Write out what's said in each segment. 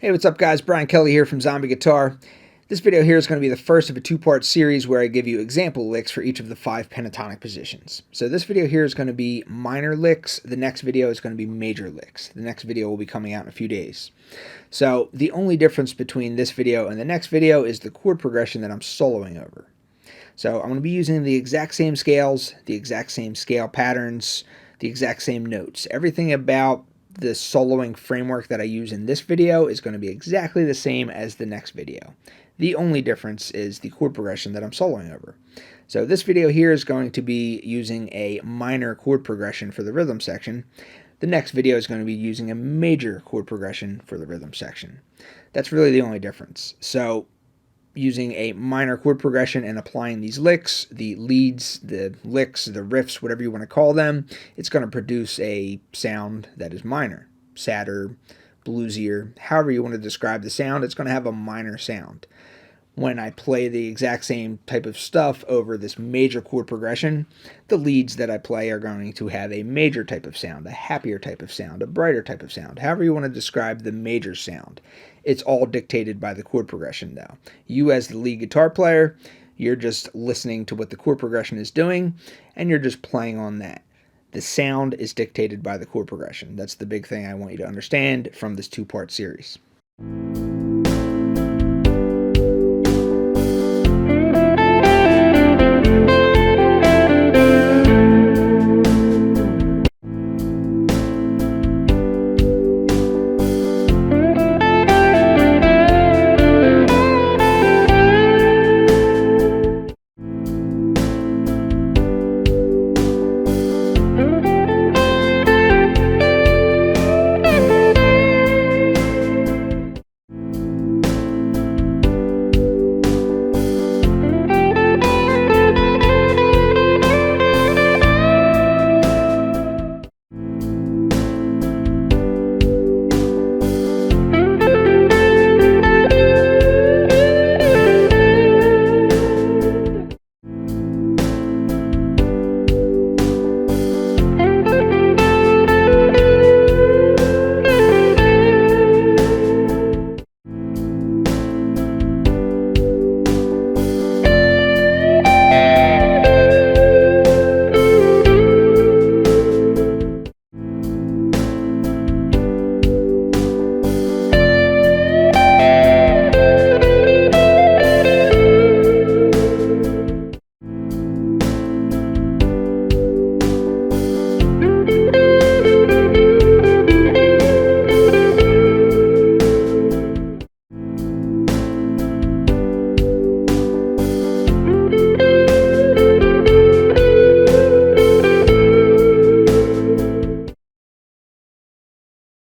Hey, what's up guys? Brian Kelly here from Zombie Guitar. This video here is going to be the first of a two-part series where I give you example licks for each of the 5 pentatonic positions. So this video here is going to be minor licks. The next video is going to be major licks. The next video will be coming out in a few days. So the only difference between this video and the next video is the chord progression that I'm soloing over. So I'm going to be using the exact same scales, the exact same scale patterns, the exact same notes. Everything about the soloing framework that I use in this video is going to be exactly the same as the next video. The only difference is the chord progression that I'm soloing over. So this video here is going to be using a minor chord progression for the rhythm section. The next video is going to be using a major chord progression for the rhythm section. That's really the only difference. So using a minor chord progression and applying these licks, the leads, the licks, the riffs, whatever you want to call them, it's going to produce a sound that is minor, sadder, bluesier, however you want to describe the sound, it's going to have a minor sound. When I play the exact same type of stuff over this major chord progression, the leads that I play are going to have a major type of sound, a happier type of sound, a brighter type of sound, however you want to describe the major sound. It's all dictated by the chord progression though. You as the lead guitar player, you're just listening to what the chord progression is doing, and you're just playing on that. The sound is dictated by the chord progression. That's the big thing I want you to understand from this two-part series.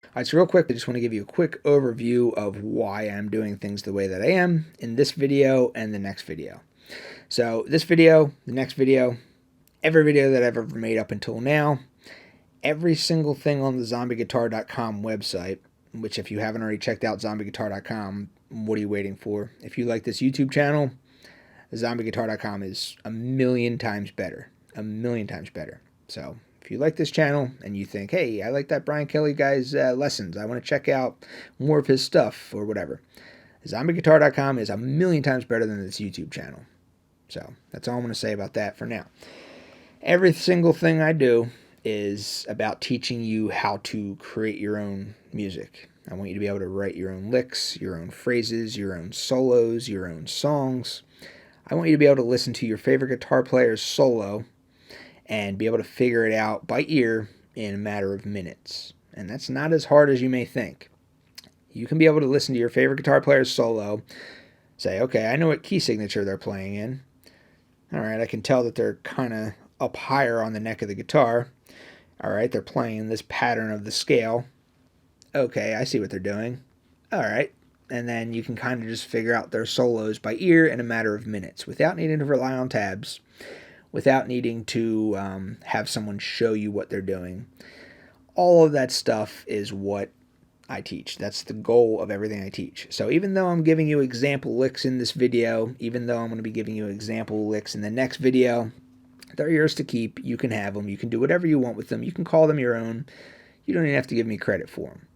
All right, so real quick, I just want to give you a quick overview of why I'm doing things the way that I am in this video and the next video. So this video, the next video, every video that I've ever made up until now, every single thing on the zombieguitar.com website, which if you haven't already checked out zombieguitar.com, what are you waiting for? If you like this YouTube channel, zombieguitar.com is a million times better. A million times better. So if you like this channel and you think, hey, I like that Brian Kelly guy's lessons, I want to check out more of his stuff or whatever, zombieguitar.com is a million times better than this YouTube channel. So that's all I'm going to say about that for now. Every single thing I do is about teaching you how to create your own music. I want you to be able to write your own licks, your own phrases, your own solos, your own songs. I want you to be able to listen to your favorite guitar player's solo and be able to figure it out by ear in a matter of minutes. And that's not as hard as you may think. You can be able to listen to your favorite guitar player's solo, say, okay, I know what key signature they're playing in. All right, I can tell that they're kind of up higher on the neck of the guitar. All right, they're playing in this pattern of the scale. Okay, I see what they're doing. All right. And then you can kind of just figure out their solos by ear in a matter of minutes without needing to rely on tabs, without needing to have someone show you what they're doing. All of that stuff is what I teach. That's the goal of everything I teach. So even though I'm giving you example licks in this video, even though I'm going to be giving you example licks in the next video, they're yours to keep. You can have them. You can do whatever you want with them. You can call them your own. You don't even have to give me credit for them.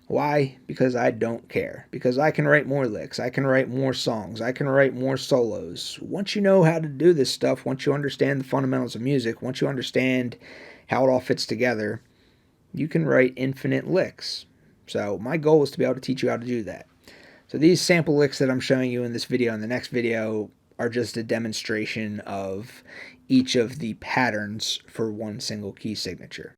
Why? Because I don't care. Because I can write more licks. I can write more songs. I can write more solos. Once you know how to do this stuff, once you understand the fundamentals of music, once you understand how it all fits together, you can write infinite licks. So my goal is to be able to teach you how to do that. So these sample licks that I'm showing you in this video and the next video are just a demonstration of each of the patterns for one single key signature.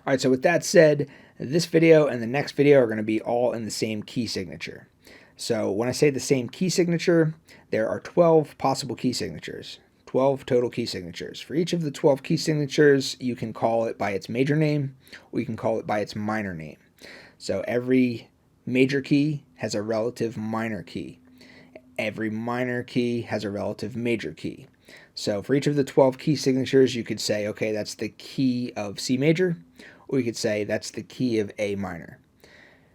Alright, so with that said, this video and the next video are going to be all in the same key signature. So when I say the same key signature, there are 12 possible key signatures. 12 total key signatures. For each of the 12 key signatures, you can call it by its major name, or you can call it by its minor name. So every major key has a relative minor key. Every minor key has a relative major key. So for each of the 12 key signatures, you could say, okay, that's the key of C major, or you could say that's the key of A minor.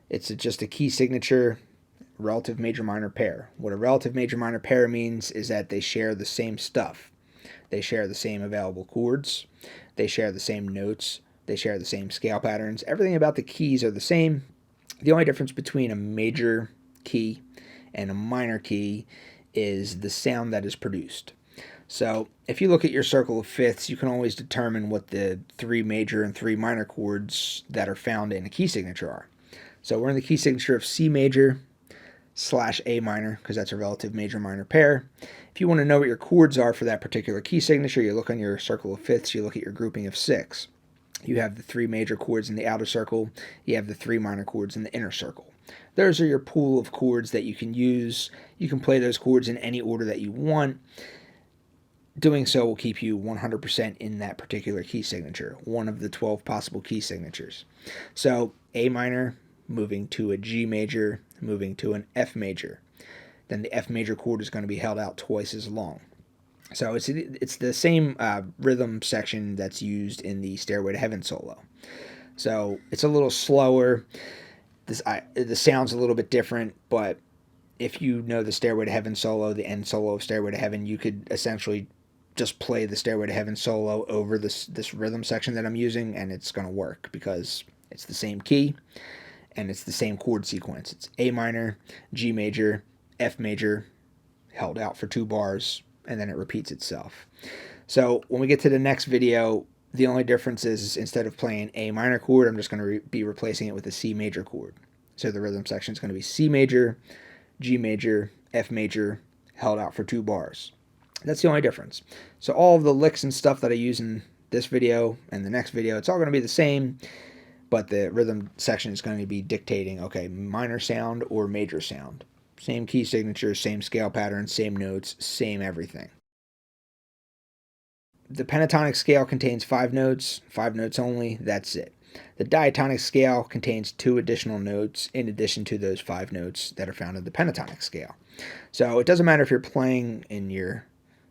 It's just a key signature, relative major minor pair. What a relative major minor pair means is that they share the same stuff. They share the same available chords. They share the same notes. They share the same scale patterns. Everything about the keys are the same. The only difference between a major key and a minor key is the sound that is produced. So if you look at your circle of fifths, you can always determine what the 3 major and 3 minor chords that are found in a key signature are. So we're in the key signature of C major / A minor, because that's a relative major minor pair. If you want to know what your chords are for that particular key signature, you look on your circle of fifths, you look at your grouping of 6. You have the 3 major chords in the outer circle, you have the 3 minor chords in the inner circle. Those are your pool of chords that you can use. You can play those chords in any order that you want. Doing so will keep you 100% in that particular key signature, one of the 12 possible key signatures. So A minor, moving to a G major, moving to an F major. Then the F major chord is going to be held out twice as long. So it's the same rhythm section that's used in the Stairway to Heaven solo. So it's a little slower. The sound's a little bit different, but if you know the Stairway to Heaven solo, the end solo of Stairway to Heaven, you could essentially just play the Stairway to Heaven solo over this rhythm section that I'm using, and it's going to work because it's the same key and it's the same chord sequence. It's A minor, G major, F major, held out for 2 bars, and then it repeats itself. So when we get to the next video, the only difference is instead of playing A minor chord, I'm just going to be replacing it with a C major chord. So the rhythm section is going to be C major, G major, F major, held out for 2 bars. That's the only difference. So all of the licks and stuff that I use in this video and the next video, it's all going to be the same, but the rhythm section is going to be dictating, okay, minor sound or major sound. Same key signature, same scale pattern, same notes, same everything. The pentatonic scale contains 5 notes only, that's it. The diatonic scale contains 2 additional notes in addition to those 5 notes that are found in the pentatonic scale. So it doesn't matter if you're playing in your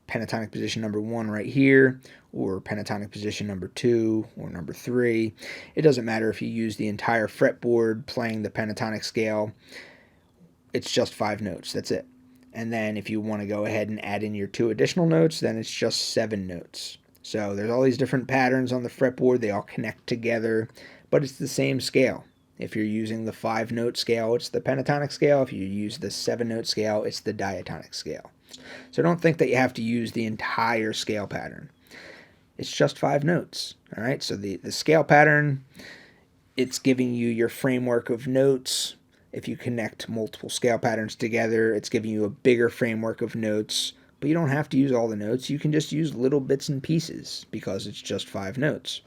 pentatonic position number 1 right here, or pentatonic position number 2 or number 3. It doesn't matter if you use the entire fretboard playing the pentatonic scale. It's just 5 notes, that's it. And then if you want to go ahead and add in your 2 additional notes, then it's just 7 notes. So there's all these different patterns on the fretboard, they all connect together, but it's the same scale. If you're using the 5-note scale, it's the pentatonic scale. If you use the 7-note scale, it's the diatonic scale. So don't think that you have to use the entire scale pattern. It's just 5 notes. All right, so the scale pattern, it's giving you your framework of notes. If you connect multiple scale patterns together, it's giving you a bigger framework of notes. But you don't have to use all the notes. You can just use little bits and pieces because it's just 5 notes.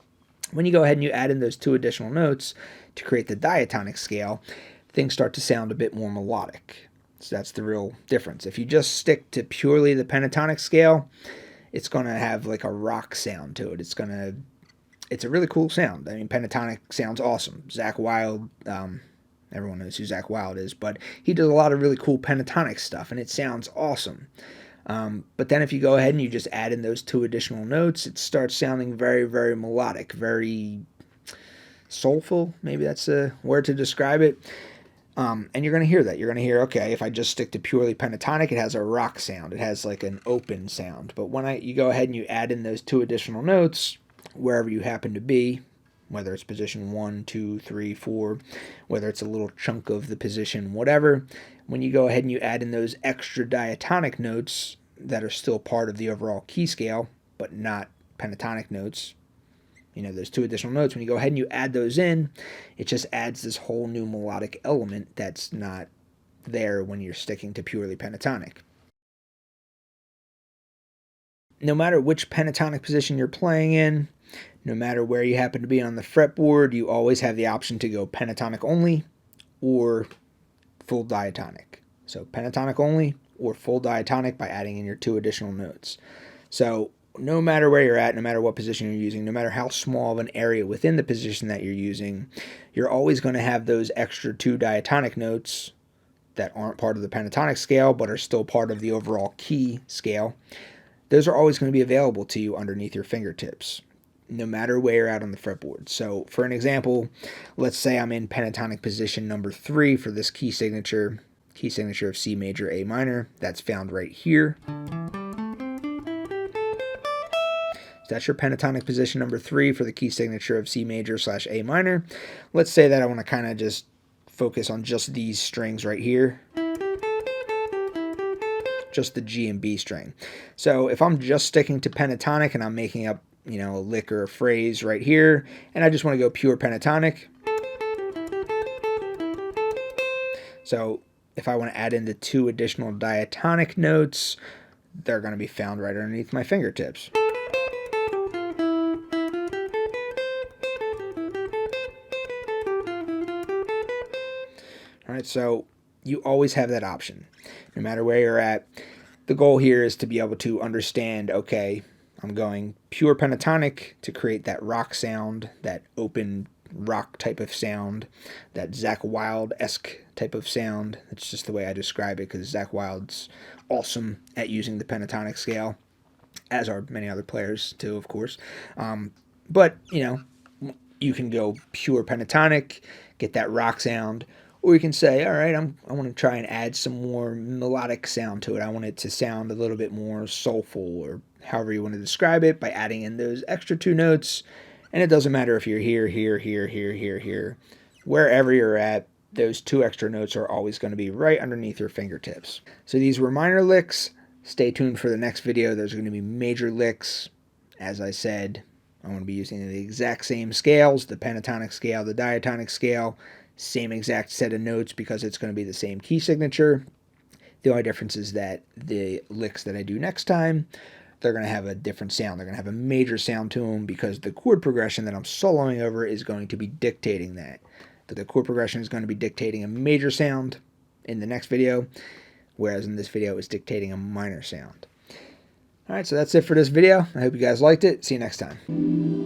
When you go ahead and you add in those 2 additional notes to create the diatonic scale, things start to sound a bit more melodic. So that's the real difference. If you just stick to purely the pentatonic scale, it's going to have like a rock sound to it. It's a really cool sound. I mean, pentatonic sounds awesome. Zakk Wylde, everyone knows who Zakk Wylde is, but he does a lot of really cool pentatonic stuff, and it sounds awesome. But then if you go ahead and you just add in those 2 additional notes, it starts sounding very, very melodic, very soulful. Maybe that's a word to describe it. And you're going to hear that. You're going to hear, okay, if I just stick to purely pentatonic, it has a rock sound. It has like an open sound. But when you go ahead and you add in those 2 additional notes, wherever you happen to be, whether it's position 1, 2, 3, 4, whether it's a little chunk of the position, whatever. When you go ahead and you add in those extra diatonic notes that are still part of the overall key scale, but not pentatonic notes, you know, there's 2 additional notes. When you go ahead and you add those in, it just adds this whole new melodic element that's not there when you're sticking to purely pentatonic. No matter which pentatonic position you're playing in, no matter where you happen to be on the fretboard, you always have the option to go pentatonic only or full diatonic. So pentatonic only or full diatonic by adding in your 2 additional notes. So no matter where you're at, no matter what position you're using, no matter how small of an area within the position that you're using, you're always going to have those extra 2 diatonic notes that aren't part of the pentatonic scale but are still part of the overall key scale. Those are always going to be available to you underneath your fingertips, no matter where you're at on the fretboard. So for an example, let's say I'm in pentatonic position number 3 for this key signature of C major, A minor. That's found right here. So that's your pentatonic position number 3 for the key signature of C major / A minor. Let's say that I want to kind of just focus on just these strings right here. Just the G and B string. So if I'm just sticking to pentatonic and I'm making up, you know, a lick or a phrase right here, and I just want to go pure pentatonic. So if I want to add in the 2 additional diatonic notes, they're going to be found right underneath my fingertips. All right, so you always have that option, no matter where you're at. The goal here is to be able to understand, okay, I'm going pure pentatonic to create that rock sound, that open rock type of sound, that Zakk Wylde-esque type of sound. That's just the way I describe it, because Zakk Wylde's awesome at using the pentatonic scale, as are many other players too, of course. But, you know, you can go pure pentatonic, get that rock sound, or you can say, all right, I want to try and add some more melodic sound to it. I want it to sound a little bit more soulful, or however you want to describe it, by adding in those extra 2 notes. And it doesn't matter if you're here, here, here, here, here, here. Wherever you're at, those 2 extra notes are always going to be right underneath your fingertips. So these were minor licks. Stay tuned for the next video. There's going to be major licks. As I said, I'm going to be using the exact same scales, the pentatonic scale, the diatonic scale, same exact set of notes, because it's going to be the same key signature. The only difference is that the licks that I do next time, they're going to have a different sound. They're going to have a major sound to them, because the chord progression that I'm soloing over is going to be dictating that. The chord progression is going to be dictating a major sound in the next video, whereas in this video it's dictating a minor sound. Alright, so that's it for this video. I hope you guys liked it. See you next time.